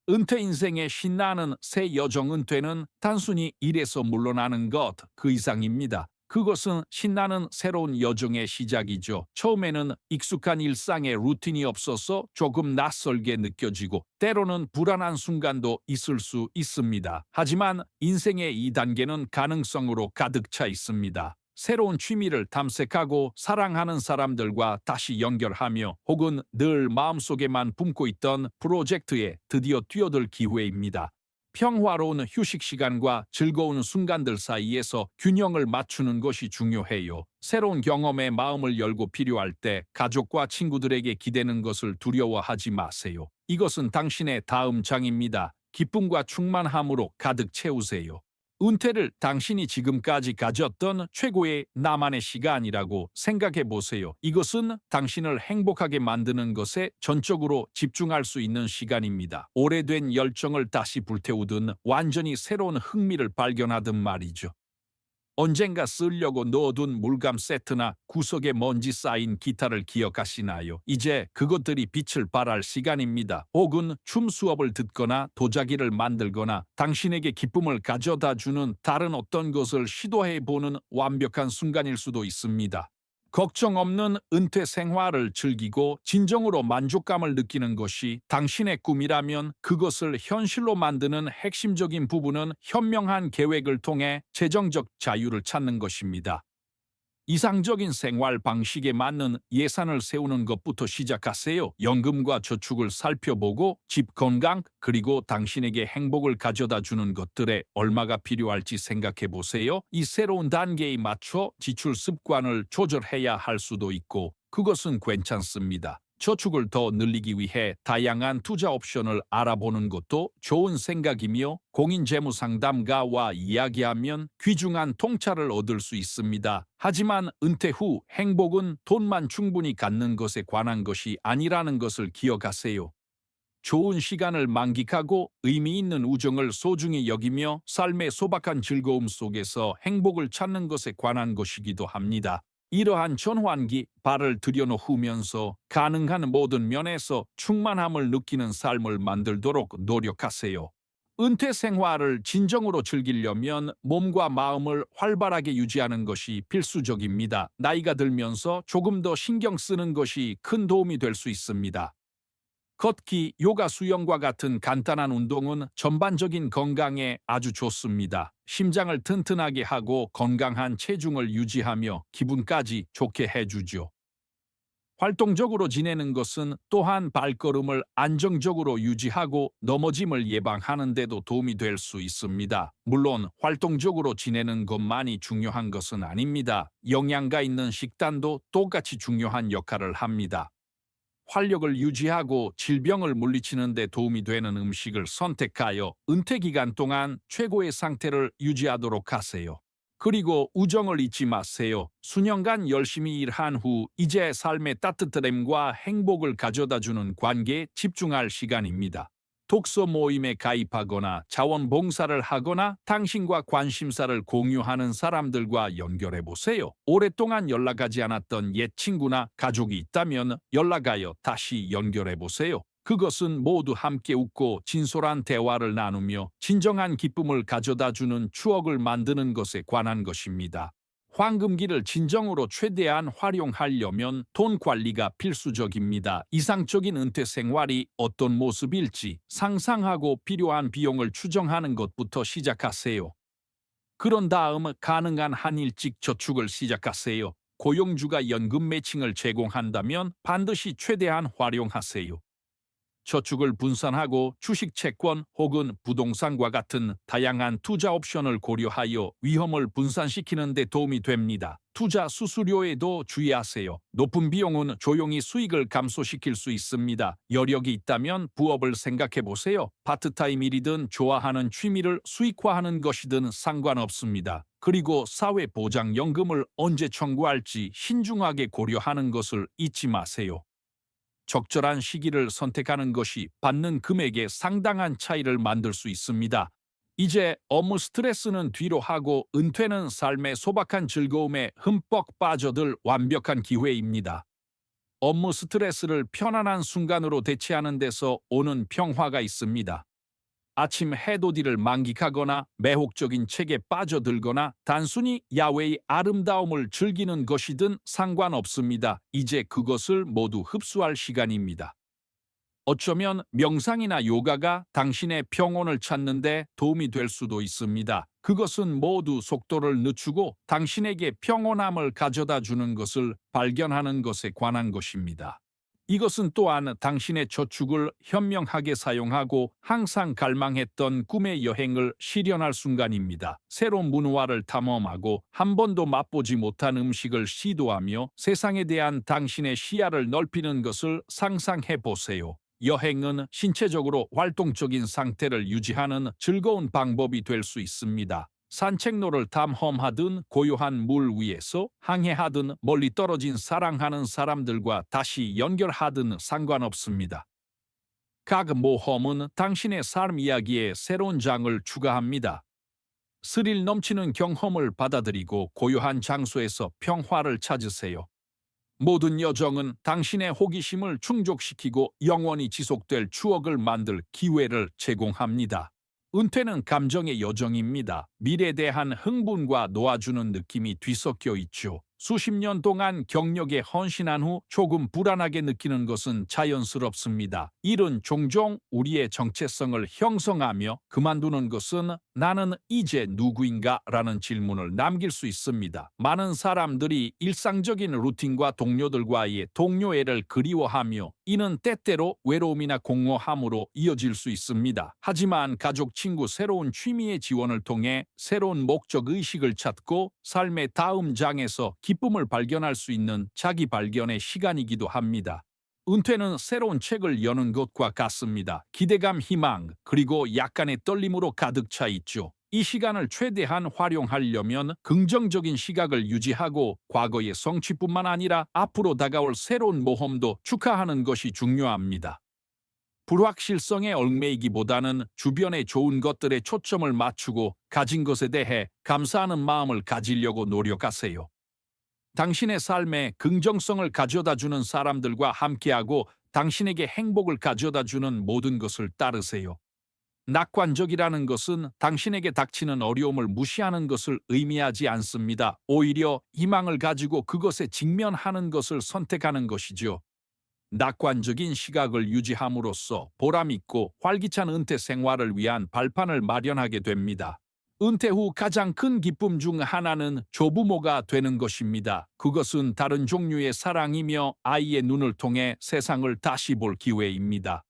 은퇴 인생의 신나는 새 여정 은퇴는 단순히 일에서 물러나는 것 그 이상입니다. 그것은 신나는 새로운 여정의 시작이죠. 처음에는 익숙한 일상의 루틴이 없어서 조금 낯설게 느껴지고 때로는 불안한 순간도 있을 수 있습니다. 하지만 인생의 이 단계는 가능성으로 가득 차 있습니다. 새로운 취미를 탐색하고 사랑하는 사람들과 다시 연결하며 혹은 늘 마음속에만 품고 있던 프로젝트에 드디어 뛰어들 기회입니다. 평화로운 휴식 시간과 즐거운 순간들 사이에서 균형을 맞추는 것이 중요해요. 새로운 경험에 마음을 열고 필요할 때 가족과 친구들에게 기대는 것을 두려워하지 마세요. 이것은 당신의 다음 장입니다. 기쁨과 충만함으로 가득 채우세요. 은퇴를 당신이 지금까지 가졌던 최고의 나만의 시간이라고 생각해 보세요. 이것은 당신을 행복하게 만드는 것에 전적으로 집중할 수 있는 시간입니다. 오래된 열정을 다시 불태우든 완전히 새로운 흥미를 발견하든 말이죠. 언젠가 쓰려고 넣어둔 물감 세트나 구석에 먼지 쌓인 기타를 기억하시나요? 이제 그것들이 빛을 발할 시간입니다. 혹은 춤 수업을 듣거나 도자기를 만들거나 당신에게 기쁨을 가져다 주는 다른 어떤 것을 시도해보는 완벽한 순간일 수도 있습니다. 걱정 없는 은퇴 생활을 즐기고 진정으로 만족감을 느끼는 것이 당신의 꿈이라면 그것을 현실로 만드는 핵심적인 부분은 현명한 계획을 통해 재정적 자유를 찾는 것입니다. 이상적인 생활 방식에 맞는 예산을 세우는 것부터 시작하세요. 연금과 저축을 살펴보고 집 건강 그리고 당신에게 행복을 가져다 주는 것들에 얼마가 필요할지 생각해 보세요. 이 새로운 단계에 맞춰 지출 습관을 조절해야 할 수도 있고 그것은 괜찮습니다. 저축을 더 늘리기 위해 다양한 투자 옵션을 알아보는 것도 좋은 생각이며 공인재무상담가와 이야기하면 귀중한 통찰을 얻을 수 있습니다. 하지만 은퇴 후 행복은 돈만 충분히 갖는 것에 관한 것이 아니라는 것을 기억하세요. 좋은 시간을 만끽하고 의미 있는 우정을 소중히 여기며 삶의 소박한 즐거움 속에서 행복을 찾는 것에 관한 것이기도 합니다. 이러한 전환기 발을 들여놓으면서 가능한 모든 면에서 충만함을 느끼는 삶을 만들도록 노력하세요. 은퇴 생활을 진정으로 즐기려면 몸과 마음을 활발하게 유지하는 것이 필수적입니다. 나이가 들면서 조금 더 신경 쓰는 것이 큰 도움이 될 수 있습니다. 걷기, 요가, 수영과 같은 간단한 운동은 전반적인 건강에 아주 좋습니다. 심장을 튼튼하게 하고 건강한 체중을 유지하며 기분까지 좋게 해주죠. 활동적으로 지내는 것은 또한 발걸음을 안정적으로 유지하고 넘어짐을 예방하는 데도 도움이 될 수 있습니다. 물론 활동적으로 지내는 것만이 중요한 것은 아닙니다. 영양가 있는 식단도 똑같이 중요한 역할을 합니다. 활력을 유지하고 질병을 물리치는 데 도움이 되는 음식을 선택하여 은퇴 기간 동안 최고의 상태를 유지하도록 하세요. 그리고 우정을 잊지 마세요. 수년간 열심히 일한 후 이제 삶의 따뜻함과 행복을 가져다주는 관계에 집중할 시간입니다. 독서 모임에 가입하거나 자원봉사를 하거나 당신과 관심사를 공유하는 사람들과 연결해 보세요. 오랫동안 연락하지 않았던 옛 친구나 가족이 있다면 연락하여 다시 연결해 보세요. 그것은 모두 함께 웃고 진솔한 대화를 나누며 진정한 기쁨을 가져다 주는 추억을 만드는 것에 관한 것입니다. 황금기를 진정으로 최대한 활용하려면 돈 관리가 필수적입니다. 이상적인 은퇴 생활이 어떤 모습일지 상상하고 필요한 비용을 추정하는 것부터 시작하세요. 그런 다음 가능한 한일직 저축을 시작하세요. 고용주가 연금 매칭을 제공한다면 반드시 최대한 활용하세요. 저축을 분산하고 주식 채권 혹은 부동산과 같은 다양한 투자 옵션을 고려하여 위험을 분산시키는 데 도움이 됩니다. 투자 수수료에도 주의하세요. 높은 비용은 조용히 수익을 감소시킬 수 있습니다. 여력이 있다면 부업을 생각해 보세요. 파트타임 일이든 좋아하는 취미를 수익화하는 것이든 상관없습니다. 그리고 사회보장연금을 언제 청구할지 신중하게 고려하는 것을 잊지 마세요. 적절한 시기를 선택하는 것이 받는 금액에 상당한 차이를 만들 수 있습니다. 이제 업무 스트레스는 뒤로 하고 은퇴는 삶의 소박한 즐거움에 흠뻑 빠져들 완벽한 기회입니다. 업무 스트레스를 편안한 순간으로 대체하는 데서 오는 평화가 있습니다. 아침 해돋이를 만끽하거나 매혹적인 책에 빠져들거나 단순히 야외의 아름다움을 즐기는 것이든 상관없습니다. 이제 그것을 모두 흡수할 시간입니다. 어쩌면 명상이나 요가가 당신의 평온을 찾는 데 도움이 될 수도 있습니다. 그것은 모두 속도를 늦추고 당신에게 평온함을 가져다 주는 것을 발견하는 것에 관한 것입니다. 이것은 또한 당신의 저축을 현명하게 사용하고 항상 갈망했던 꿈의 여행을 실현할 순간입니다. 새로운 문화를 탐험하고 한 번도 맛보지 못한 음식을 시도하며 세상에 대한 당신의 시야를 넓히는 것을 상상해 보세요. 여행은 신체적으로 활동적인 상태를 유지하는 즐거운 방법이 될 수 있습니다. 산책로를 탐험하든 고요한 물 위에서 항해하든 멀리 떨어진 사랑하는 사람들과 다시 연결하든 상관없습니다. 각 모험은 당신의 삶 이야기에 새로운 장을 추가합니다. 스릴 넘치는 경험을 받아들이고 고요한 장소에서 평화를 찾으세요. 모든 여정은 당신의 호기심을 충족시키고 영원히 지속될 추억을 만들 기회를 제공합니다. 은퇴는 감정의 여정입니다. 미래에 대한 흥분과 놓아주는 느낌이 뒤섞여 있죠. 수십 년 동안 경력에 헌신한 후 조금 불안하게 느끼는 것은 자연스럽습니다. 일은 종종 우리의 정체성을 형성하며 그만두는 것은 나는 이제 누구인가? 라는 질문을 남길 수 있습니다. 많은 사람들이 일상적인 루틴과 동료들과의 동료애를 그리워하며 이는 때때로 외로움이나 공허함으로 이어질 수 있습니다. 하지만 가족, 친구, 새로운 취미의 지원을 통해 새로운 목적 의식을 찾고 삶의 다음 장에서 기쁨을 발견할 수 있는 자기 발견의 시간이기도 합니다. 은퇴는 새로운 책을 여는 것과 같습니다. 기대감, 희망, 그리고 약간의 떨림으로 가득 차 있죠. 이 시간을 최대한 활용하려면 긍정적인 시각을 유지하고 과거의 성취뿐만 아니라 앞으로 다가올 새로운 모험도 축하하는 것이 중요합니다. 불확실성에 얽매이기보다는 주변의 좋은 것들에 초점을 맞추고 가진 것에 대해 감사하는 마음을 가지려고 노력하세요. 당신의 삶에 긍정성을 가져다주는 사람들과 함께하고 당신에게 행복을 가져다주는 모든 것을 따르세요. 낙관적이라는 것은 당신에게 닥치는 어려움을 무시하는 것을 의미하지 않습니다. 오히려 희망을 가지고 그것에 직면하는 것을 선택하는 것이죠. 낙관적인 시각을 유지함으로써 보람있고 활기찬 은퇴 생활을 위한 발판을 마련하게 됩니다. 은퇴 후 가장 큰 기쁨 중 하나는 조부모가 되는 것입니다. 그것은 다른 종류의 사랑이며 아이의 눈을 통해 세상을 다시 볼 기회입니다.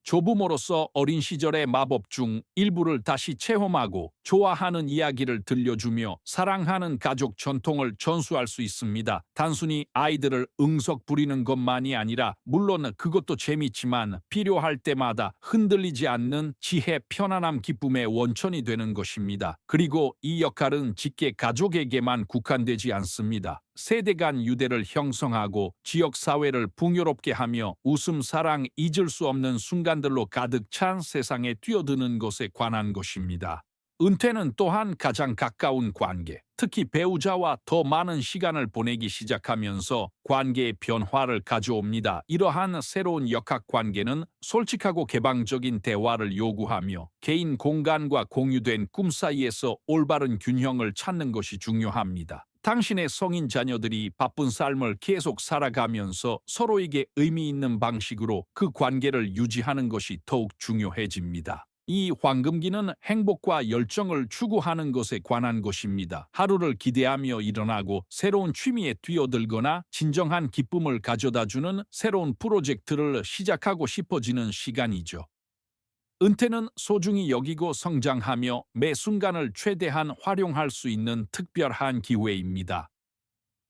조부모로서 어린 시절의 마법 중 일부를 다시 체험하고 좋아하는 이야기를 들려주며 사랑하는 가족 전통을 전수할 수 있습니다. 단순히 아이들을 응석 부리는 것만이 아니라 물론 그것도 재미있지만 필요할 때마다 흔들리지 않는 지혜, 편안함, 기쁨의 원천이 되는 것입니다. 그리고 이 역할은 직계 가족에게만 국한되지 않습니다. 세대 간 유대를 형성하고 지역 사회를 풍요롭게 하며 웃음, 사랑, 잊을 수 없는 순간들로 가득 찬 세상에 뛰어드는 것에 관한 것입니다. 은퇴는 또한 가장 가까운 관계, 특히 배우자와 더 많은 시간을 보내기 시작하면서 관계의 변화를 가져옵니다. 이러한 새로운 역학관계는 솔직하고 개방적인 대화를 요구하며 개인 공간과 공유된 꿈 사이에서 올바른 균형을 찾는 것이 중요합니다. 당신의 성인 자녀들이 바쁜 삶을 계속 살아가면서 서로에게 의미 있는 방식으로 그 관계를 유지하는 것이 더욱 중요해집니다. 이 황금기는 행복과 열정을 추구하는 것에 관한 것입니다. 하루를 기대하며 일어나고 새로운 취미에 뛰어들거나 진정한 기쁨을 가져다주는 새로운 프로젝트를 시작하고 싶어지는 시간이죠. 은퇴는 소중히 여기고 성장하며 매 순간을 최대한 활용할 수 있는 특별한 기회입니다.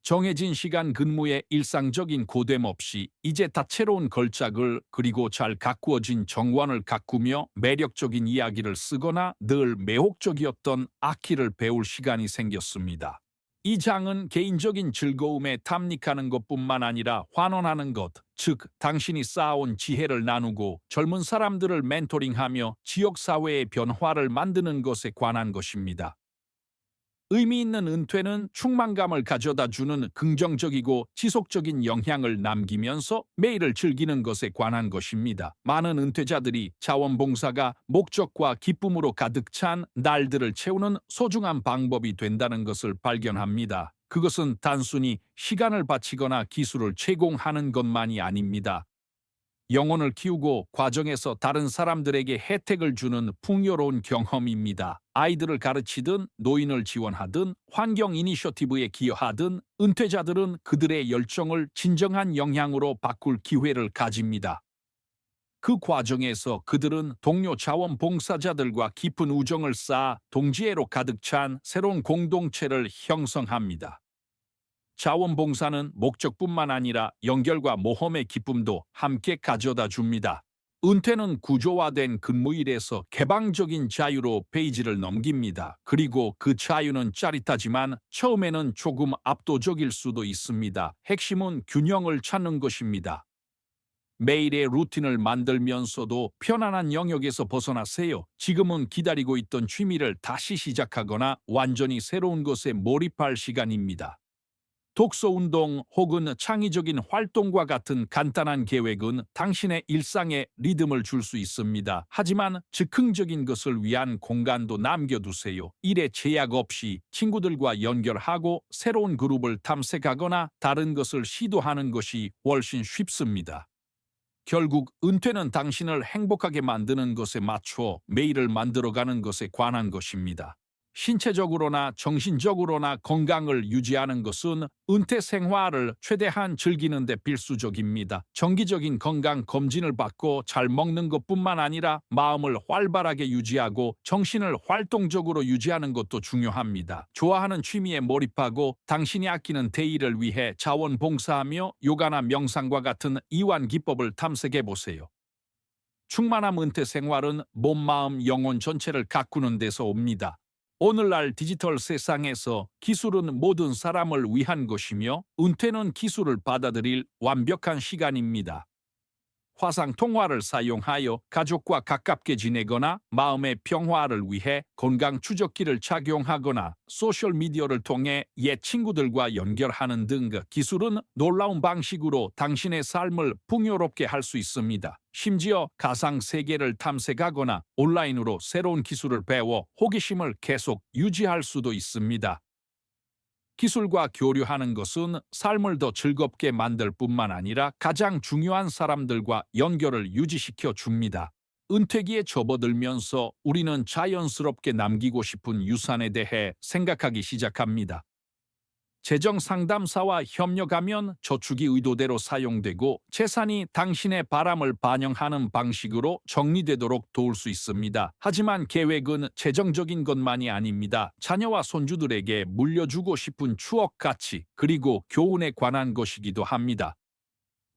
정해진 시간 근무의 일상적인 고됨 없이 이제 다채로운 걸작을 그리고 잘 가꾸어진 정원을 가꾸며 매력적인 이야기를 쓰거나 늘 매혹적이었던 악기를 배울 시간이 생겼습니다. 이 장은 개인적인 즐거움에 탐닉하는 것뿐만 아니라 환원하는 것, 즉 당신이 쌓아온 지혜를 나누고 젊은 사람들을 멘토링하며 지역사회의 변화를 만드는 것에 관한 것입니다. 의미 있는 은퇴는 충만감을 가져다주는 긍정적이고 지속적인 영향을 남기면서 매일을 즐기는 것에 관한 것입니다. 많은 은퇴자들이 자원봉사가 목적과 기쁨으로 가득 찬 날들을 채우는 소중한 방법이 된다는 것을 발견합니다. 그것은 단순히 시간을 바치거나 기술을 제공하는 것만이 아닙니다. 영혼을 키우고 과정에서 다른 사람들에게 혜택을 주는 풍요로운 경험입니다. 아이들을 가르치든 노인을 지원하든 환경 이니셔티브에 기여하든 은퇴자들은 그들의 열정을 진정한 영향으로 바꿀 기회를 가집니다. 그 과정에서 그들은 동료 자원봉사자들과 깊은 우정을 쌓아 동지애로 가득 찬 새로운 공동체를 형성합니다. 자원봉사는 목적뿐만 아니라 연결과 모험의 기쁨도 함께 가져다 줍니다. 은퇴는 구조화된 근무일에서 개방적인 자유로 페이지를 넘깁니다. 그리고 그 자유는 짜릿하지만 처음에는 조금 압도적일 수도 있습니다. 핵심은 균형을 찾는 것입니다. 매일의 루틴을 만들면서도 편안한 영역에서 벗어나세요. 지금은 기다리고 있던 취미를 다시 시작하거나 완전히 새로운 것에 몰입할 시간입니다. 독서 운동 혹은 창의적인 활동과 같은 간단한 계획은 당신의 일상에 리듬을 줄 수 있습니다. 하지만 즉흥적인 것을 위한 공간도 남겨두세요. 일에 제약 없이 친구들과 연결하고 새로운 그룹을 탐색하거나 다른 것을 시도하는 것이 훨씬 쉽습니다. 결국 은퇴는 당신을 행복하게 만드는 것에 맞춰 매일을 만들어가는 것에 관한 것입니다. 신체적으로나 정신적으로나 건강을 유지하는 것은 은퇴 생활을 최대한 즐기는 데 필수적입니다. 정기적인 건강 검진을 받고 잘 먹는 것뿐만 아니라 마음을 활발하게 유지하고 정신을 활동적으로 유지하는 것도 중요합니다. 좋아하는 취미에 몰입하고 당신이 아끼는 대의를 위해 자원봉사하며 요가나 명상과 같은 이완 기법을 탐색해 보세요. 충만한 은퇴 생활은 몸, 마음, 영혼 전체를 가꾸는 데서 옵니다. 오늘날 디지털 세상에서 기술은 모든 사람을 위한 것이며 은퇴는 기술을 받아들일 완벽한 시간입니다. 화상 통화를 사용하여 가족과 가깝게 지내거나 마음의 평화를 위해 건강 추적기를 착용하거나 소셜미디어를 통해 옛 친구들과 연결하는 등 기술은 놀라운 방식으로 당신의 삶을 풍요롭게 할 수 있습니다. 심지어 가상 세계를 탐색하거나 온라인으로 새로운 기술을 배워 호기심을 계속 유지할 수도 있습니다. 기술과 교류하는 것은 삶을 더 즐겁게 만들 뿐만 아니라 가장 중요한 사람들과 연결을 유지시켜 줍니다. 은퇴기에 접어들면서 우리는 자연스럽게 남기고 싶은 유산에 대해 생각하기 시작합니다. 재정 상담사와 협력하면 저축이 의도대로 사용되고 재산이 당신의 바람을 반영하는 방식으로 정리되도록 도울 수 있습니다. 하지만 계획은 재정적인 것만이 아닙니다. 자녀와 손주들에게 물려주고 싶은 추억 가치 그리고 교훈에 관한 것이기도 합니다.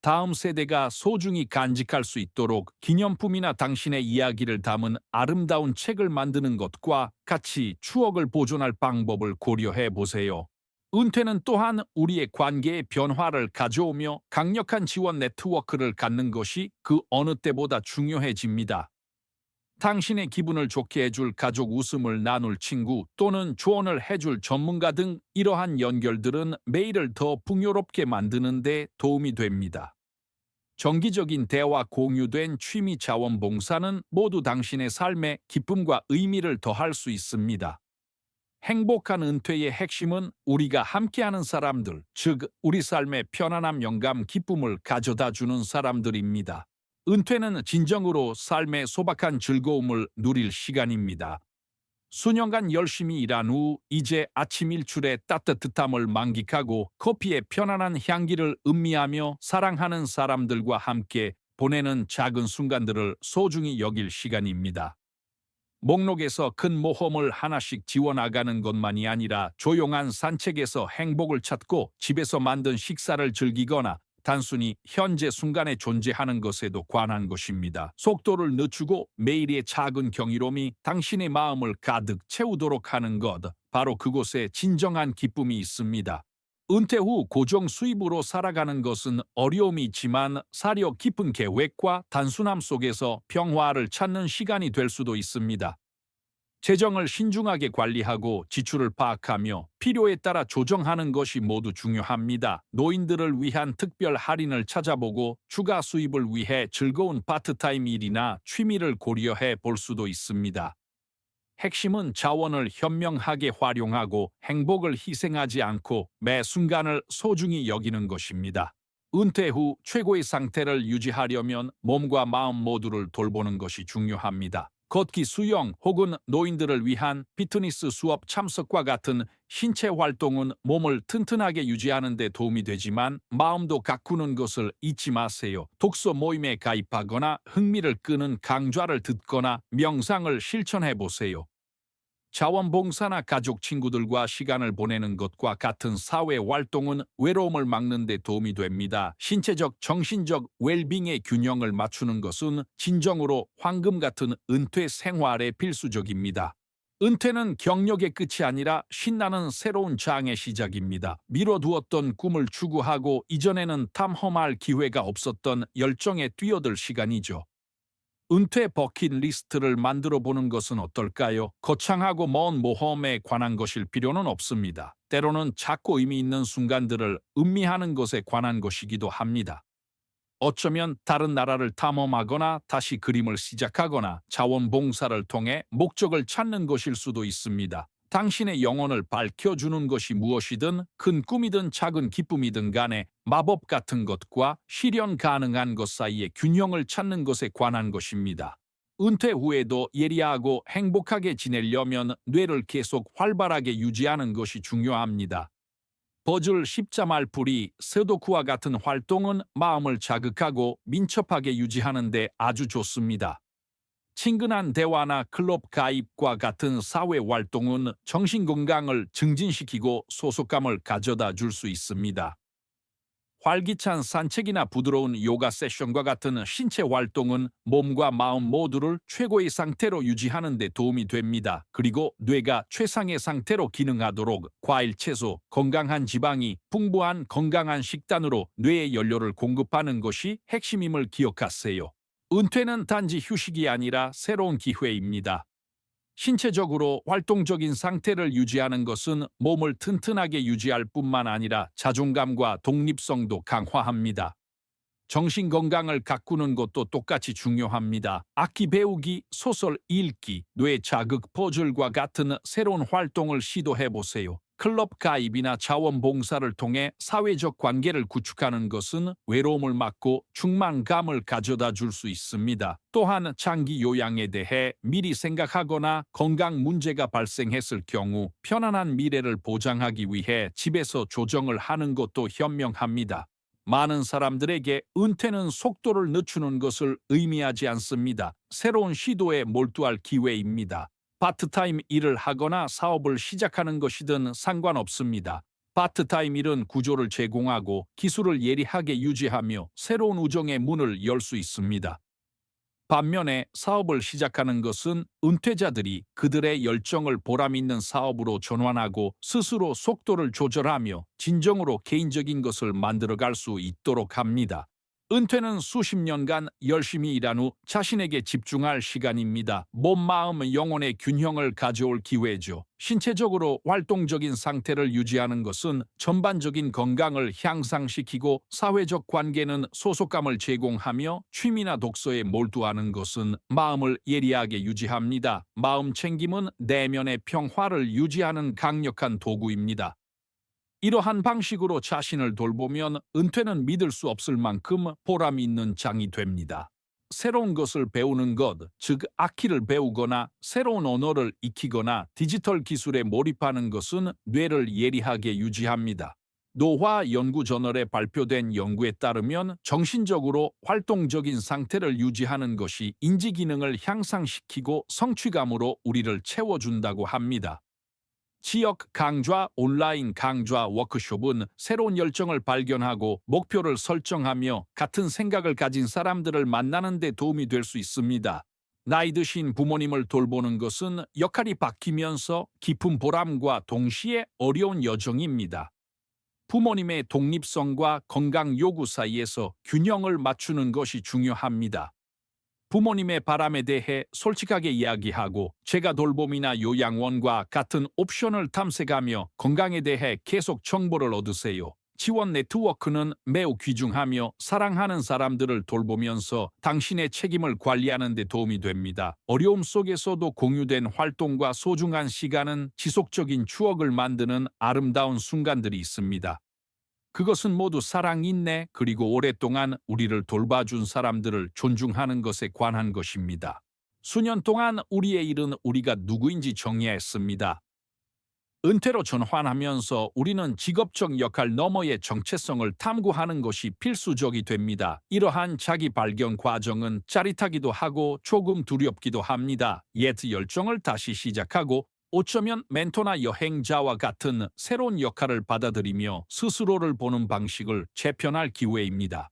다음 세대가 소중히 간직할 수 있도록 기념품이나 당신의 이야기를 담은 아름다운 책을 만드는 것과 같이 추억을 보존할 방법을 고려해 보세요. 은퇴는 또한 우리의 관계의 변화를 가져오며 강력한 지원 네트워크를 갖는 것이 그 어느 때보다 중요해집니다. 당신의 기분을 좋게 해줄 가족, 웃음을 나눌 친구 또는 조언을 해줄 전문가 등 이러한 연결들은 매일을 더 풍요롭게 만드는 데 도움이 됩니다. 정기적인 대화 공유된 취미 자원봉사는 모두 당신의 삶에 기쁨과 의미를 더할 수 있습니다. 행복한 은퇴의 핵심은 우리가 함께하는 사람들, 즉 우리 삶의 편안함, 영감, 기쁨을 가져다주는 사람들입니다. 은퇴는 진정으로 삶의 소박한 즐거움을 누릴 시간입니다. 수년간 열심히 일한 후 이제 아침 일출의 따뜻함을 만끽하고 커피의 편안한 향기를 음미하며 사랑하는 사람들과 함께 보내는 작은 순간들을 소중히 여길 시간입니다. 목록에서 큰 모험을 하나씩 지워나가는 것만이 아니라 조용한 산책에서 행복을 찾고 집에서 만든 식사를 즐기거나 단순히 현재 순간에 존재하는 것에도 관한 것입니다. 속도를 늦추고 매일의 작은 경이로움이 당신의 마음을 가득 채우도록 하는 것, 바로 그곳에 진정한 기쁨이 있습니다. 은퇴 후 고정 수입으로 살아가는 것은 어려움이 있지만 사려 깊은 계획과 단순함 속에서 평화를 찾는 시간이 될 수도 있습니다. 재정을 신중하게 관리하고 지출을 파악하며 필요에 따라 조정하는 것이 모두 중요합니다. 노인들을 위한 특별 할인을 찾아보고 추가 수입을 위해 즐거운 파트타임 일이나 취미를 고려해 볼 수도 있습니다. 핵심은 자원을 현명하게 활용하고 행복을 희생하지 않고 매 순간을 소중히 여기는 것입니다. 은퇴 후 최고의 상태를 유지하려면 몸과 마음 모두를 돌보는 것이 중요합니다. 걷기, 수영 혹은 노인들을 위한 피트니스 수업 참석과 같은 신체 활동은 몸을 튼튼하게 유지하는 데 도움이 되지만 마음도 가꾸는 것을 잊지 마세요. 독서 모임에 가입하거나 흥미를 끄는 강좌를 듣거나 명상을 실천해 보세요. 자원봉사나 가족 친구들과 시간을 보내는 것과 같은 사회 활동은 외로움을 막는 데 도움이 됩니다. 신체적, 정신적 웰빙의 균형을 맞추는 것은 진정으로 황금 같은 은퇴 생활에 필수적입니다. 은퇴는 경력의 끝이 아니라 신나는 새로운 장의 시작입니다. 미뤄두었던 꿈을 추구하고 이전에는 탐험할 기회가 없었던 열정에 뛰어들 시간이죠. 은퇴 버킷리스트를 만들어 보는 것은 어떨까요? 거창하고 먼 모험에 관한 것일 필요는 없습니다. 때로는 작고 의미 있는 순간들을 음미하는 것에 관한 것이기도 합니다. 어쩌면 다른 나라를 탐험하거나 다시 그림을 시작하거나 자원봉사를 통해 목적을 찾는 것일 수도 있습니다. 당신의 영혼을 밝혀주는 것이 무엇이든 큰 꿈이든 작은 기쁨이든 간에 마법 같은 것과 실현 가능한 것 사이의 균형을 찾는 것에 관한 것입니다. 은퇴 후에도 예리하고 행복하게 지내려면 뇌를 계속 활발하게 유지하는 것이 중요합니다. 퍼즐 십자말풀이, 스도쿠와 같은 활동은 마음을 자극하고 민첩하게 유지하는 데 아주 좋습니다. 친근한 대화나 클럽 가입과 같은 사회 활동은 정신 건강을 증진시키고 소속감을 가져다 줄 수 있습니다. 활기찬 산책이나 부드러운 요가 세션과 같은 신체 활동은 몸과 마음 모두를 최고의 상태로 유지하는 데 도움이 됩니다. 그리고 뇌가 최상의 상태로 기능하도록 과일, 채소, 건강한 지방이 풍부한 건강한 식단으로 뇌에 연료를 공급하는 것이 핵심임을 기억하세요. 은퇴는 단지 휴식이 아니라 새로운 기회입니다. 신체적으로 활동적인 상태를 유지하는 것은 몸을 튼튼하게 유지할 뿐만 아니라 자존감과 독립성도 강화합니다. 정신 건강을 가꾸는 것도 똑같이 중요합니다. 악기 배우기, 소설 읽기, 뇌 자극 퍼즐과 같은 새로운 활동을 시도해 보세요. 클럽 가입이나 자원봉사를 통해 사회적 관계를 구축하는 것은 외로움을 막고 충만감을 가져다 줄 수 있습니다. 또한 장기 요양에 대해 미리 생각하거나 건강 문제가 발생했을 경우 편안한 미래를 보장하기 위해 집에서 조정을 하는 것도 현명합니다. 많은 사람들에게 은퇴는 속도를 늦추는 것을 의미하지 않습니다. 새로운 시도에 몰두할 기회입니다. 파트타임 일을 하거나 사업을 시작하는 것이든 상관없습니다. 파트타임 일은 구조를 제공하고 기술을 예리하게 유지하며 새로운 우정의 문을 열 수 있습니다. 반면에 사업을 시작하는 것은 은퇴자들이 그들의 열정을 보람있는 사업으로 전환하고 스스로 속도를 조절하며 진정으로 개인적인 것을 만들어갈 수 있도록 합니다. 은퇴는 수십 년간 열심히 일한 후 자신에게 집중할 시간입니다. 몸, 마음, 영혼의 균형을 가져올 기회죠. 신체적으로 활동적인 상태를 유지하는 것은 전반적인 건강을 향상시키고 사회적 관계는 소속감을 제공하며 취미나 독서에 몰두하는 것은 마음을 예리하게 유지합니다. 마음 챙김은 내면의 평화를 유지하는 강력한 도구입니다. 이러한 방식으로 자신을 돌보면 은퇴는 믿을 수 없을 만큼 보람이 있는 장이 됩니다. 새로운 것을 배우는 것, 즉 악기를 배우거나 새로운 언어를 익히거나 디지털 기술에 몰입하는 것은 뇌를 예리하게 유지합니다. 노화 연구 저널에 발표된 연구에 따르면 정신적으로 활동적인 상태를 유지하는 것이 인지 기능을 향상시키고 성취감으로 우리를 채워준다고 합니다. 지역 강좌, 온라인 강좌, 워크숍은 새로운 열정을 발견하고 목표를 설정하며 같은 생각을 가진 사람들을 만나는 데 도움이 될 수 있습니다. 나이 드신 부모님을 돌보는 것은 역할이 바뀌면서 깊은 보람과 동시에 어려운 여정입니다. 부모님의 독립성과 건강 요구 사이에서 균형을 맞추는 것이 중요합니다. 부모님의 바람에 대해 솔직하게 이야기하고 제가 돌봄이나 요양원과 같은 옵션을 탐색하며 건강에 대해 계속 정보를 얻으세요. 지원 네트워크는 매우 귀중하며 사랑하는 사람들을 돌보면서 당신의 책임을 관리하는 데 도움이 됩니다. 어려움 속에서도 공유된 활동과 소중한 시간은 지속적인 추억을 만드는 아름다운 순간들이 있습니다. 그것은 모두 사랑, 인내, 그리고 오랫동안 우리를 돌봐준 사람들을 존중하는 것에 관한 것입니다. 수년 동안 우리의 일은 우리가 누구인지 정의했습니다. 은퇴로 전환하면서 우리는 직업적 역할 너머의 정체성을 탐구하는 것이 필수적이 됩니다. 이러한 자기 발견 과정은 짜릿하기도 하고 조금 두렵기도 합니다. 옛 열정을 다시 시작하고 어쩌면 멘토나 여행자와 같은 새로운 역할을 받아들이며 스스로를 보는 방식을 재편할 기회입니다.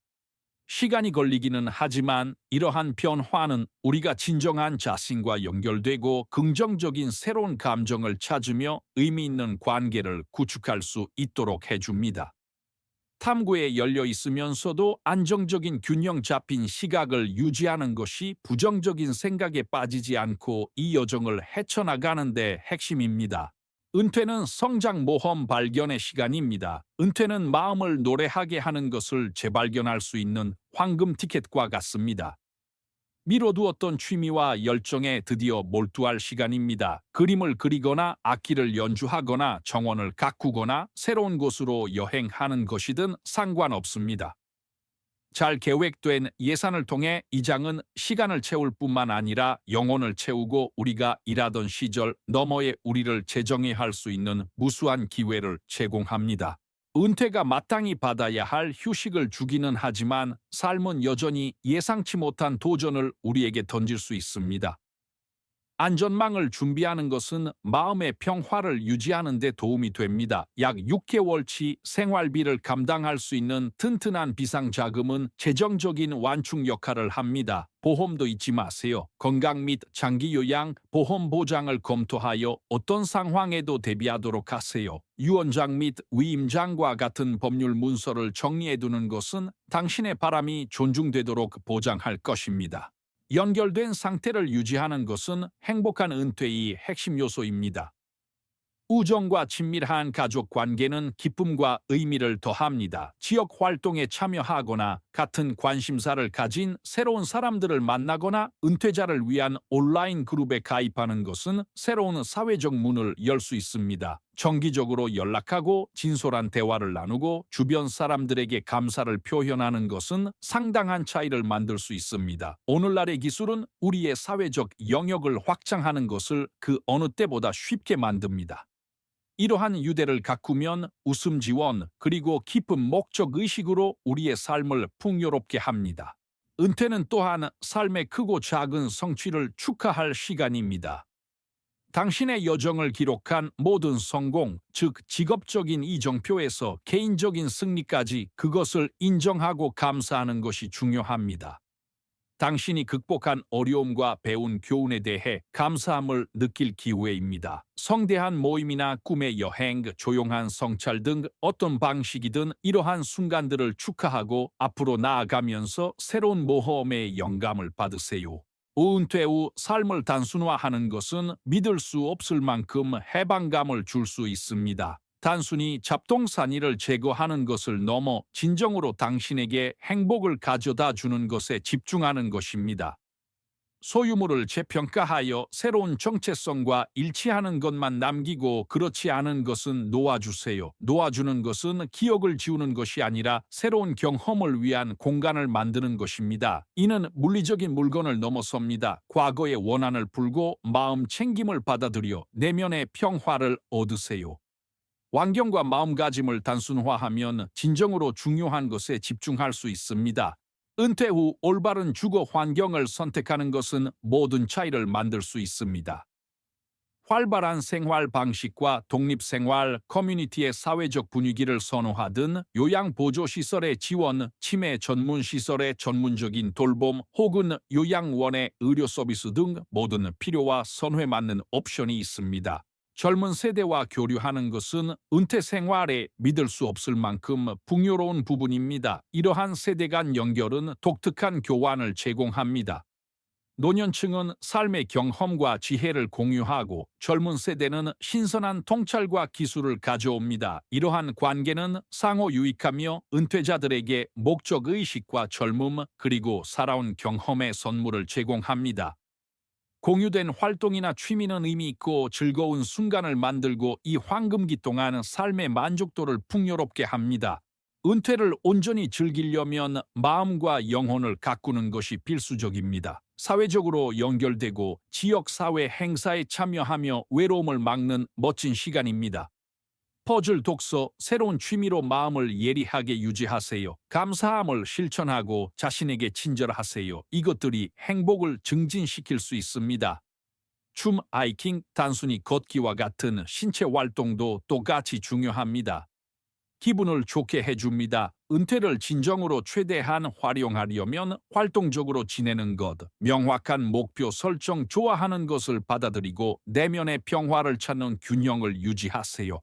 시간이 걸리기는 하지만 이러한 변화는 우리가 진정한 자신과 연결되고 긍정적인 새로운 감정을 찾으며 의미 있는 관계를 구축할 수 있도록 해줍니다. 탐구에 열려 있으면서도 안정적인 균형 잡힌 시각을 유지하는 것이 부정적인 생각에 빠지지 않고 이 여정을 헤쳐나가는 데 핵심입니다. 은퇴는 성장 모험 발견의 시간입니다. 은퇴는 마음을 노래하게 하는 것을 재발견할 수 있는 황금 티켓과 같습니다. 미뤄두었던 취미와 열정에 드디어 몰두할 시간입니다. 그림을 그리거나 악기를 연주하거나 정원을 가꾸거나 새로운 곳으로 여행하는 것이든 상관없습니다. 잘 계획된 예산을 통해 이 장은 시간을 채울 뿐만 아니라 영혼을 채우고 우리가 일하던 시절 너머의 우리를 재정의할 수 있는 무수한 기회를 제공합니다. 은퇴가 마땅히 받아야 할 휴식을 주기는 하지만 삶은 여전히 예상치 못한 도전을 우리에게 던질 수 있습니다. 안전망을 준비하는 것은 마음의 평화를 유지하는 데 도움이 됩니다. 약 6개월치 생활비를 감당할 수 있는 튼튼한 비상자금은 재정적인 완충 역할을 합니다. 보험도 잊지 마세요. 건강 및 장기 요양 보험 보장을 검토하여 어떤 상황에도 대비하도록 하세요. 유언장 및 위임장과 같은 법률 문서를 정리해두는 것은 당신의 바람이 존중되도록 보장할 것입니다. 연결된 상태를 유지하는 것은 행복한 은퇴의 핵심 요소입니다. 우정과 친밀한 가족 관계는 기쁨과 의미를 더합니다. 지역 활동에 참여하거나 같은 관심사를 가진 새로운 사람들을 만나거나 은퇴자를 위한 온라인 그룹에 가입하는 것은 새로운 사회적 문을 열 수 있습니다. 정기적으로 연락하고 진솔한 대화를 나누고 주변 사람들에게 감사를 표현하는 것은 상당한 차이를 만들 수 있습니다. 오늘날의 기술은 우리의 사회적 영역을 확장하는 것을 그 어느 때보다 쉽게 만듭니다. 이러한 유대를 가꾸면 웃음 지원 그리고 깊은 목적 의식으로 우리의 삶을 풍요롭게 합니다. 은퇴는 또한 삶의 크고 작은 성취를 축하할 시간입니다. 당신의 여정을 기록한 모든 성공, 즉 직업적인 이정표에서 개인적인 승리까지 그것을 인정하고 감사하는 것이 중요합니다. 당신이 극복한 어려움과 배운 교훈에 대해 감사함을 느낄 기회입니다. 성대한 모임이나 꿈의 여행, 조용한 성찰 등 어떤 방식이든 이러한 순간들을 축하하고 앞으로 나아가면서 새로운 모험의 영감을 받으세요. 은퇴 후 삶을 단순화하는 것은 믿을 수 없을 만큼 해방감을 줄 수 있습니다. 단순히 잡동사니를 제거하는 것을 넘어 진정으로 당신에게 행복을 가져다 주는 것에 집중하는 것입니다. 소유물을 재평가하여 새로운 정체성과 일치하는 것만 남기고 그렇지 않은 것은 놓아주세요. 놓아주는 것은 기억을 지우는 것이 아니라 새로운 경험을 위한 공간을 만드는 것입니다. 이는 물리적인 물건을 넘어섭니다. 과거의 원한을 풀고 마음 챙김을 받아들여 내면의 평화를 얻으세요. 환경과 마음가짐을 단순화하면 진정으로 중요한 것에 집중할 수 있습니다. 은퇴 후 올바른 주거 환경을 선택하는 것은 모든 차이를 만들 수 있습니다. 활발한 생활 방식과 독립생활, 커뮤니티의 사회적 분위기를 선호하든 요양보조시설의 지원, 치매 전문시설의 전문적인 돌봄 혹은 요양원의 의료 서비스 등 모든 필요와 선호에 맞는 옵션이 있습니다. 젊은 세대와 교류하는 것은 은퇴 생활에 믿을 수 없을 만큼 풍요로운 부분입니다. 이러한 세대 간 연결은 독특한 교환을 제공합니다. 노년층은 삶의 경험과 지혜를 공유하고 젊은 세대는 신선한 통찰과 기술을 가져옵니다. 이러한 관계는 상호 유익하며 은퇴자들에게 목적의식과 젊음 그리고 살아온 경험의 선물을 제공합니다. 공유된 활동이나 취미는 의미 있고 즐거운 순간을 만들고 이 황금기 동안 삶의 만족도를 풍요롭게 합니다. 은퇴를 온전히 즐기려면 마음과 영혼을 가꾸는 것이 필수적입니다. 사회적으로 연결되고 지역사회 행사에 참여하며 외로움을 막는 멋진 시간입니다. 퍼즐 독서, 새로운 취미로 마음을 예리하게 유지하세요. 감사함을 실천하고 자신에게 친절하세요. 이것들이 행복을 증진시킬 수 있습니다. 춤, 하이킹, 단순히 걷기와 같은 신체 활동도 똑같이 중요합니다. 기분을 좋게 해줍니다. 은퇴를 진정으로 최대한 활용하려면 활동적으로 지내는 것, 명확한 목표 설정, 좋아하는 것을 받아들이고 내면의 평화를 찾는 균형을 유지하세요.